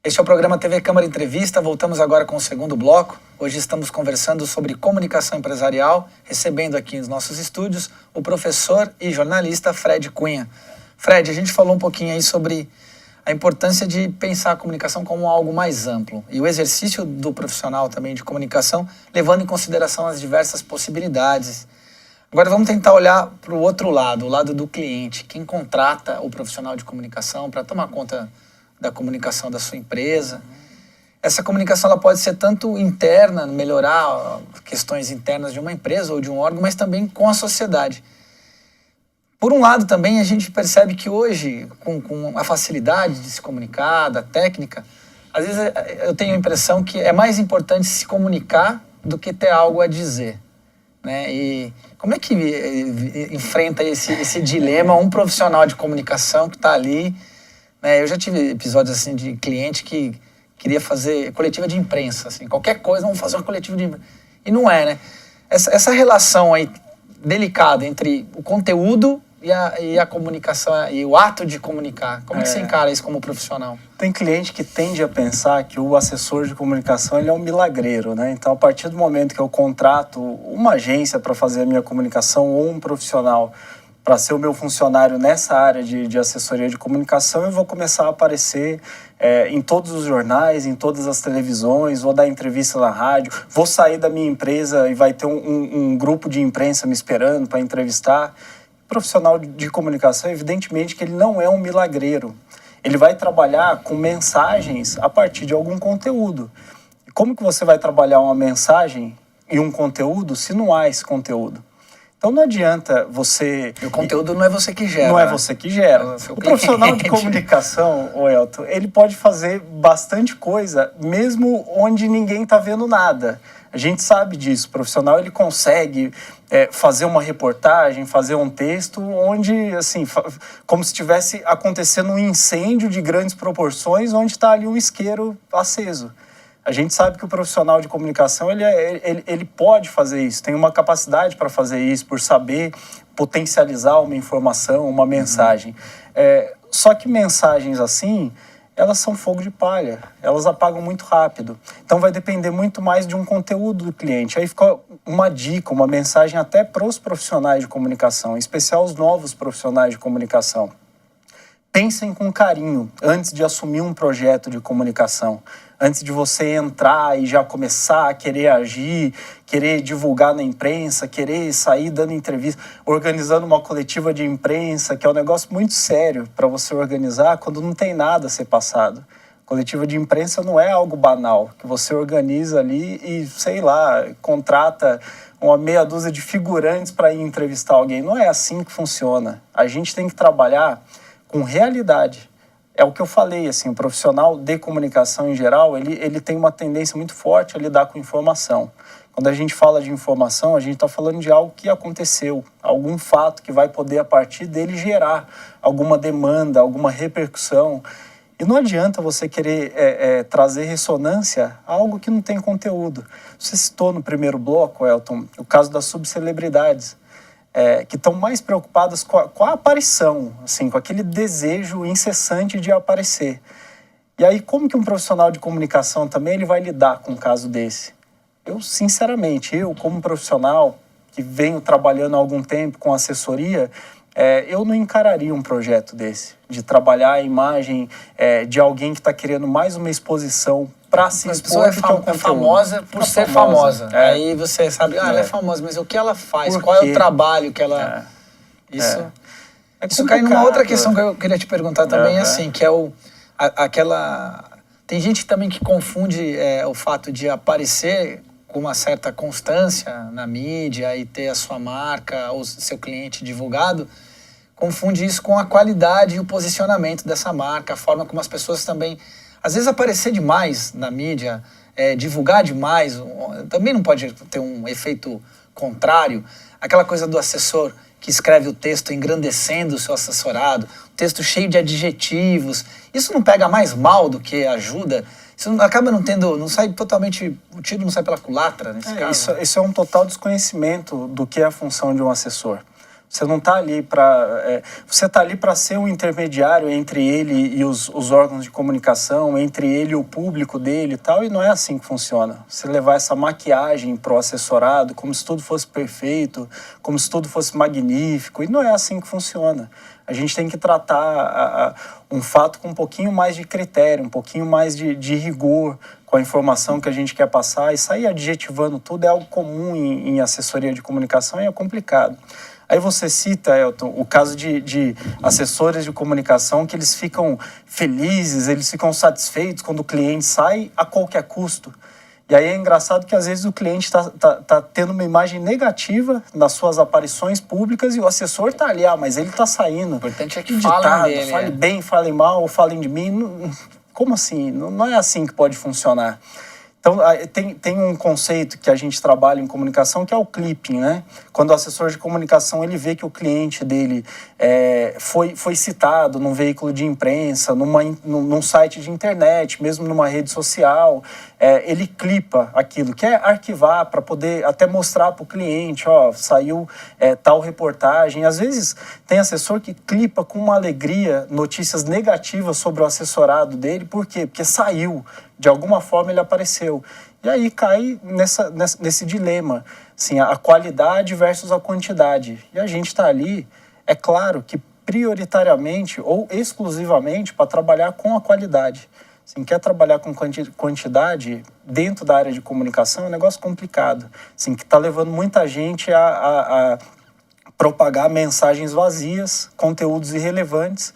Este é o programa TV Câmara Entrevista. Voltamos agora com o segundo bloco. Hoje estamos conversando sobre comunicação empresarial, recebendo aqui nos nossos estúdios o professor e jornalista Fred Cunha. Fred, a gente falou um pouquinho aí sobre a importância de pensar a comunicação como algo mais amplo e o exercício do profissional também de comunicação, levando em consideração as diversas possibilidades. Agora vamos tentar olhar para o outro lado, o lado do cliente, quem contrata o profissional de comunicação para tomar conta da comunicação da sua empresa. Essa comunicação ela pode ser tanto interna, melhorar questões internas de uma empresa ou de um órgão, mas também com a sociedade. Por um lado também a gente percebe que hoje, com a facilidade de se comunicar, da técnica, às vezes eu tenho a impressão que é mais importante se comunicar do que ter algo a dizer, né? E como é que enfrenta esse dilema um profissional de comunicação que está ali, né? Eu já tive episódios assim de cliente que queria fazer coletiva de imprensa, assim, qualquer coisa, vamos fazer uma coletiva de imprensa. E não é, né? Essa relação aí delicada entre o conteúdo e a comunicação, e o ato de comunicar. Como é que você encara isso como profissional? Tem cliente que tende a pensar que o assessor de comunicação ele é um milagreiro, né? Então, a partir do momento que eu contrato uma agência para fazer a minha comunicação ou um profissional para ser o meu funcionário nessa área de assessoria de comunicação, eu vou começar a aparecer em todos os jornais, em todas as televisões, vou dar entrevista na rádio, vou sair da minha empresa e vai ter um grupo de imprensa me esperando para entrevistar. Profissional de comunicação, evidentemente que ele não é um milagreiro. Ele vai trabalhar com mensagens a partir de algum conteúdo. E como que você vai trabalhar uma mensagem e um conteúdo se não há esse conteúdo? Então não adianta você... E o conteúdo não é você que gera. Não é você que gera. O profissional de comunicação, Elton, ele pode fazer bastante coisa, mesmo onde ninguém está vendo nada. A gente sabe disso. O profissional ele consegue fazer uma reportagem, fazer um texto onde, assim, como se estivesse acontecendo um incêndio de grandes proporções, onde está ali um isqueiro aceso. A gente sabe que o profissional de comunicação ele pode fazer isso, tem uma capacidade para fazer isso, por saber potencializar uma informação, uma mensagem. Só que mensagens assim, elas são fogo de palha, elas apagam muito rápido. Então vai depender muito mais de um conteúdo do cliente. Aí fica uma dica, uma mensagem até para os profissionais de comunicação, em especial os novos profissionais de comunicação. Pensem com carinho antes de assumir um projeto de comunicação. Antes de você entrar e já começar a querer agir, querer divulgar na imprensa, querer sair dando entrevista, organizando uma coletiva de imprensa, que é um negócio muito sério para você organizar quando não tem nada a ser passado. Coletiva de imprensa não é algo banal, que você organiza ali e, sei lá, contrata uma meia dúzia de figurantes para ir entrevistar alguém. Não é assim que funciona. A gente tem que trabalhar com realidade. É o que eu falei, assim, o profissional de comunicação em geral, ele tem uma tendência muito forte a lidar com informação. Quando a gente fala de informação, a gente está falando de algo que aconteceu, algum fato que vai poder, a partir dele, gerar alguma demanda, alguma repercussão. E não adianta você querer trazer ressonância a algo que não tem conteúdo. Você citou no primeiro bloco, Elton, o caso das subcelebridades. Que estão mais preocupadas com a aparição, assim, com aquele desejo incessante de aparecer. E aí, como que um profissional de comunicação também ele vai lidar com um caso desse? Eu, sinceramente, como profissional que venho trabalhando há algum tempo com assessoria, eu não encararia um projeto desse, de trabalhar a imagem de alguém que está querendo mais uma exposição para se expor. A pessoa é famosa por ser famosa. Aí você sabe, ela é famosa, mas o que ela faz? Qual é o trabalho que ela... Isso cai numa outra questão que eu queria te perguntar também, assim, que é aquela... Tem gente também que confunde o fato de aparecer com uma certa constância na mídia e ter a sua marca ou seu cliente divulgado, confunde isso com a qualidade e o posicionamento dessa marca, a forma como as pessoas também... Às vezes aparecer demais na mídia, divulgar demais, também não pode ter um efeito contrário. Aquela coisa do assessor que escreve o texto engrandecendo o seu assessorado, texto cheio de adjetivos. Isso não pega mais mal do que ajuda? Isso acaba não sai totalmente, o tiro não sai pela culatra nesse caso? Isso é um total desconhecimento do que é a função de um assessor. Você não está ali para... você está ali para ser um intermediário entre ele e os órgãos de comunicação, entre ele e o público dele e tal, e não é assim que funciona. Você levar essa maquiagem para o assessorado, como se tudo fosse perfeito, como se tudo fosse magnífico, e não é assim que funciona. A gente tem que tratar um fato com um pouquinho mais de critério, um pouquinho mais de rigor com a informação que a gente quer passar, e sair adjetivando tudo é algo comum em assessoria de comunicação e é complicado. Aí você cita, Elton, o caso de assessores de comunicação que eles ficam felizes, eles ficam satisfeitos quando o cliente sai a qualquer custo. E aí é engraçado que às vezes o cliente tá tendo uma imagem negativa nas suas aparições públicas e o assessor está ali, mas ele está saindo. O importante é que falem dele, fale bem, falem mal, falem de mim. Como assim? Não é assim que pode funcionar. Então, tem um conceito que a gente trabalha em comunicação que é o clipping, né? Quando o assessor de comunicação ele vê que o cliente dele foi citado num veículo de imprensa, num site de internet, mesmo numa rede social, ele clipa aquilo, quer arquivar para poder até mostrar para o cliente, saiu tal reportagem. Às vezes tem assessor que clipa com uma alegria notícias negativas sobre o assessorado dele, por quê? Porque saiu. De alguma forma ele apareceu. E aí cai nesse dilema, assim, a qualidade versus a quantidade. E a gente está ali, é claro que prioritariamente ou exclusivamente para trabalhar com a qualidade. Assim, quer trabalhar com quantidade dentro da área de comunicação é um negócio complicado. Assim, que está levando muita gente a propagar mensagens vazias, conteúdos irrelevantes.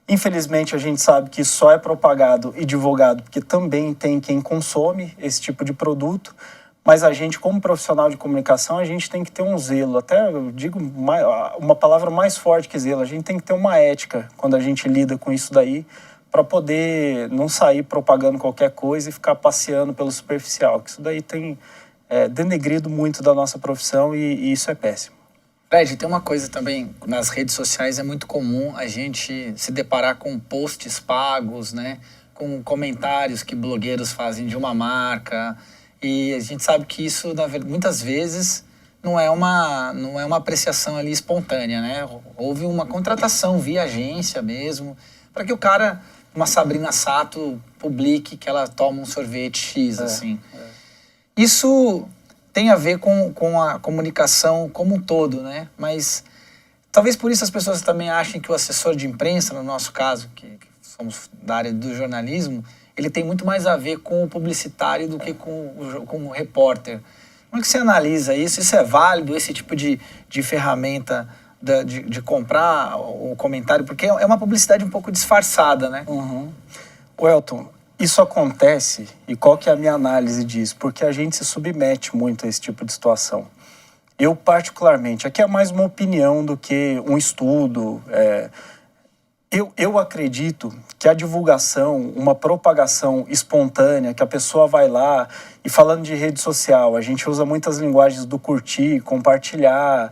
Infelizmente, a gente sabe que só é propagado e divulgado porque também tem quem consome esse tipo de produto, mas a gente, como profissional de comunicação, a gente tem que ter um zelo, até eu digo uma palavra mais forte que zelo, a gente tem que ter uma ética quando a gente lida com isso daí, para poder não sair propagando qualquer coisa e ficar passeando pelo superficial, que isso daí tem denegrido muito da nossa profissão e isso é péssimo. Fred, tem uma coisa também, nas redes sociais é muito comum a gente se deparar com posts pagos, né? Com comentários que blogueiros fazem de uma marca. E a gente sabe que isso, muitas vezes, não é uma apreciação ali espontânea, né? Houve uma contratação via agência mesmo, para que o cara, uma Sabrina Sato, publique que ela toma um sorvete X, assim. Isso tem a ver com a comunicação como um todo, né? Mas talvez por isso as pessoas também achem que o assessor de imprensa, no nosso caso, que somos da área do jornalismo, ele tem muito mais a ver com o publicitário do que com o repórter. Como é que você analisa isso? Isso é válido, esse tipo de ferramenta de comprar o comentário? Porque é uma publicidade um pouco disfarçada, né? Uhum. Elton, isso acontece, e qual que é a minha análise disso? Porque a gente se submete muito a esse tipo de situação. Eu, particularmente, aqui é mais uma opinião do que um estudo. Eu acredito que a divulgação, uma propagação espontânea, que a pessoa vai lá, e falando de rede social, a gente usa muitas linguagens do curtir, compartilhar,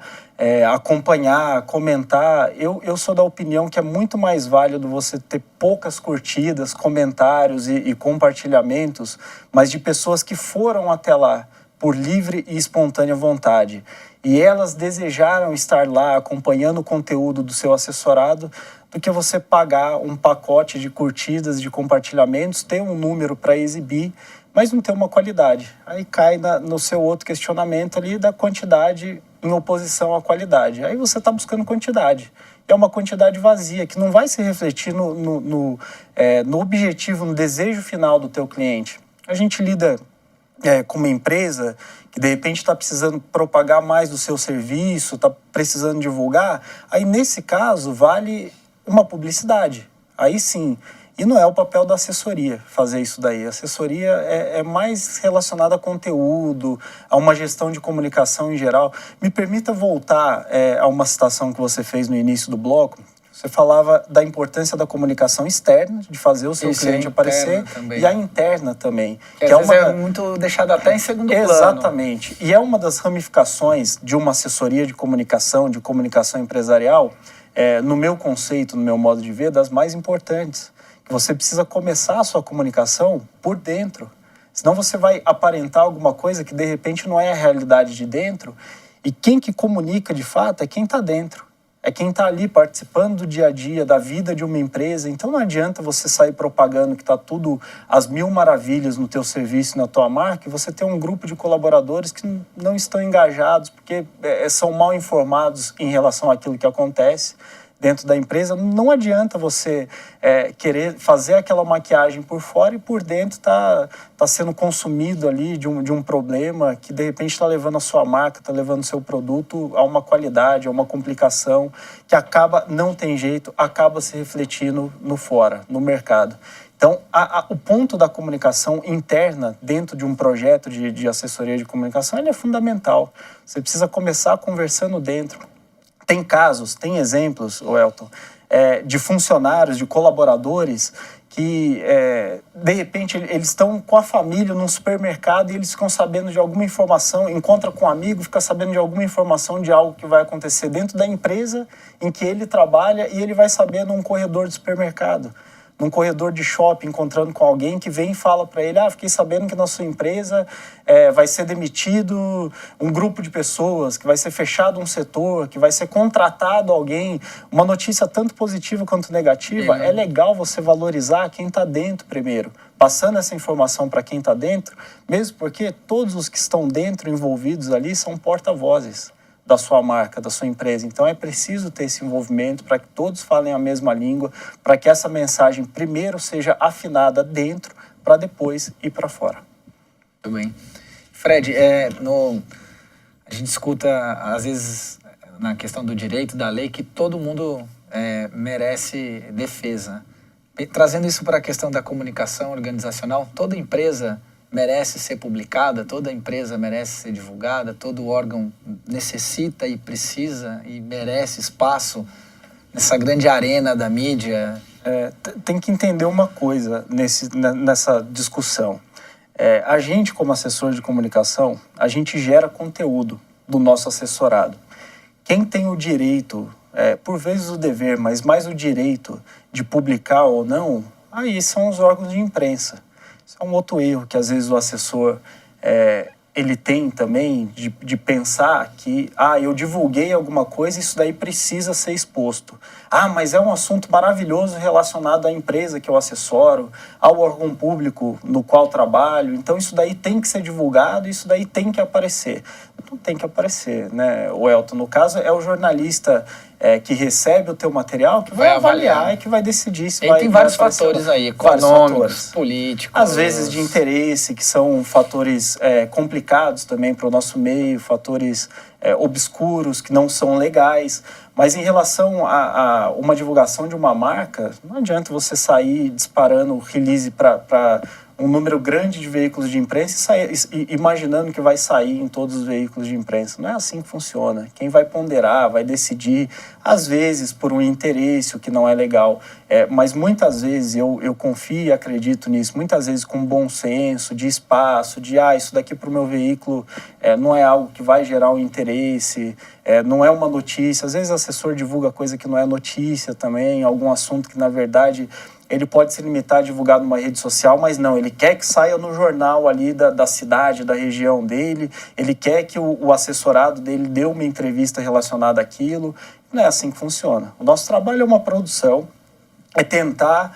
acompanhar, comentar. Eu sou da opinião que é muito mais válido você ter poucas curtidas, comentários e compartilhamentos, mas de pessoas que foram até lá por livre e espontânea vontade. E elas desejaram estar lá acompanhando o conteúdo do seu assessorado, do que você pagar um pacote de curtidas, de compartilhamentos, ter um número para exibir, mas não ter uma qualidade. Aí cai no seu outro questionamento ali da quantidade em oposição à qualidade. Aí você está buscando quantidade. É uma quantidade vazia, que não vai se refletir no objetivo, no desejo final do teu cliente. A gente lida com uma empresa que de repente está precisando propagar mais do seu serviço, está precisando divulgar, aí nesse caso vale uma publicidade. Aí sim. E não é o papel da assessoria fazer isso daí. A assessoria é mais relacionada a conteúdo, a uma gestão de comunicação em geral. Me permita voltar a uma citação que você fez no início do bloco. Você falava da importância da comunicação externa, de fazer o seu cliente aparecer, também. E a interna também. Que às vezes é muito deixada até em segundo plano. Exatamente. E é uma das ramificações de uma assessoria de comunicação empresarial, no meu conceito, no meu modo de ver, das mais importantes. Você precisa começar a sua comunicação por dentro. Senão você vai aparentar alguma coisa que de repente não é a realidade de dentro. E quem que comunica de fato é quem está dentro. é quem está ali participando do dia a dia, da vida de uma empresa. Então não adianta você sair propagando que está tudo às mil maravilhas no teu serviço, na tua marca, e você ter um grupo de colaboradores que não estão engajados, porque são mal informados em relação àquilo que acontece dentro da empresa. Não adianta você querer fazer aquela maquiagem por fora e por dentro tá sendo consumido ali de um problema que de repente está levando a sua marca, está levando o seu produto a uma qualidade, a uma complicação que acaba, não tem jeito, acaba se refletindo no fora, no mercado. Então, o ponto da comunicação interna dentro de um projeto de assessoria de comunicação, ele é fundamental. Você precisa começar conversando dentro. Tem casos, tem exemplos, Elton, de funcionários, de colaboradores que, de repente, eles estão com a família num supermercado e eles ficam sabendo de alguma informação, encontra com um amigo, fica sabendo de alguma informação de algo que vai acontecer dentro da empresa em que ele trabalha e ele vai saber num corredor de supermercado, num corredor de shopping, encontrando com alguém que vem e fala para ele, fiquei sabendo que na sua empresa vai ser demitido um grupo de pessoas, que vai ser fechado um setor, que vai ser contratado alguém. Uma notícia tanto positiva quanto negativa, é legal você valorizar quem está dentro primeiro, passando essa informação para quem está dentro, mesmo porque todos os que estão dentro, envolvidos ali, são porta-vozes da sua marca, da sua empresa. Então é preciso ter esse envolvimento para que todos falem a mesma língua, para que essa mensagem primeiro seja afinada dentro para depois ir para fora. Muito bem. Fred, a gente escuta às vezes na questão do direito, da lei, que todo mundo merece defesa. Trazendo isso para a questão da comunicação organizacional, toda empresa merece ser publicada, toda empresa merece ser divulgada, todo órgão necessita e precisa e merece espaço nessa grande arena da mídia. Tem que entender uma coisa nessa discussão. A gente, como assessor de comunicação, a gente gera conteúdo do nosso assessorado. Quem tem o direito, por vezes o dever, mas mais o direito de publicar ou não, aí são os órgãos de imprensa. Isso é um outro erro que às vezes o assessor ele tem também de pensar que eu divulguei alguma coisa, isso daí precisa ser exposto. Mas é um assunto maravilhoso relacionado à empresa que eu assessoro, ao órgão público no qual trabalho, então isso daí tem que ser divulgado, isso daí tem que aparecer. Não tem que aparecer, né, o Elton? No caso, é o jornalista que recebe o teu material que vai avaliar e que vai decidir se vai... Tem vários fatores aí, econômicos, políticos... Às vezes de interesse, que são fatores complicados também para o nosso meio, fatores obscuros, que não são legais. Mas em relação a uma divulgação de uma marca, não adianta você sair disparando release para um número grande de veículos de imprensa e imaginando que vai sair em todos os veículos de imprensa. Não é assim que funciona. Quem vai ponderar, vai decidir, às vezes por um interesse, o que não é legal, mas muitas vezes eu confio e acredito nisso, muitas vezes com bom senso, de espaço, de isso daqui para o meu veículo não é algo que vai gerar um interesse, não é uma notícia. Às vezes o assessor divulga coisa que não é notícia também, algum assunto que na verdade... Ele pode se limitar a divulgar numa rede social, mas não, ele quer que saia no jornal ali da cidade, da região dele, ele quer que o assessorado dele dê uma entrevista relacionada àquilo. Não é assim que funciona. O nosso trabalho é uma produção, é tentar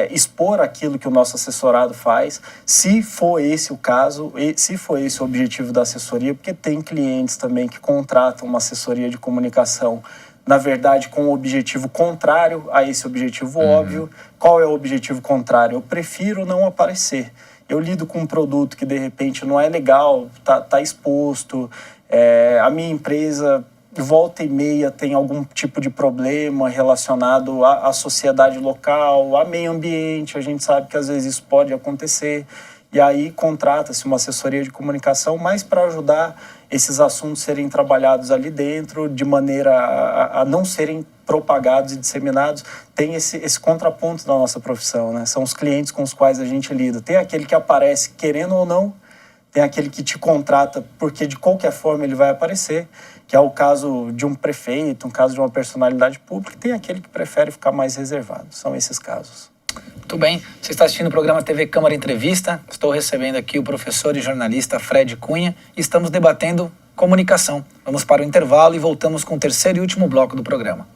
expor aquilo que o nosso assessorado faz, se for esse o caso, se for esse o objetivo da assessoria, porque tem clientes também que contratam uma assessoria de comunicação na verdade, com o objetivo contrário a esse objetivo óbvio. Qual é o objetivo contrário? Eu prefiro não aparecer. Eu lido com um produto que, de repente, não é legal, tá exposto. A minha empresa, volta e meia, tem algum tipo de problema relacionado à sociedade local, a meio ambiente. A gente sabe que, às vezes, isso pode acontecer. E aí, contrata-se uma assessoria de comunicação mais para ajudar esses assuntos serem trabalhados ali dentro, de maneira a não serem propagados e disseminados. Tem esse contraponto da nossa profissão, né? São os clientes com os quais a gente lida. Tem aquele que aparece querendo ou não, tem aquele que te contrata porque de qualquer forma ele vai aparecer, que é o caso de um prefeito, um caso de uma personalidade pública, tem aquele que prefere ficar mais reservado. São esses casos. Muito bem. Você está assistindo o programa TV Câmara Entrevista. Estou recebendo aqui o professor e jornalista Fred Cunha e estamos debatendo comunicação. Vamos para o intervalo e voltamos com o terceiro e último bloco do programa.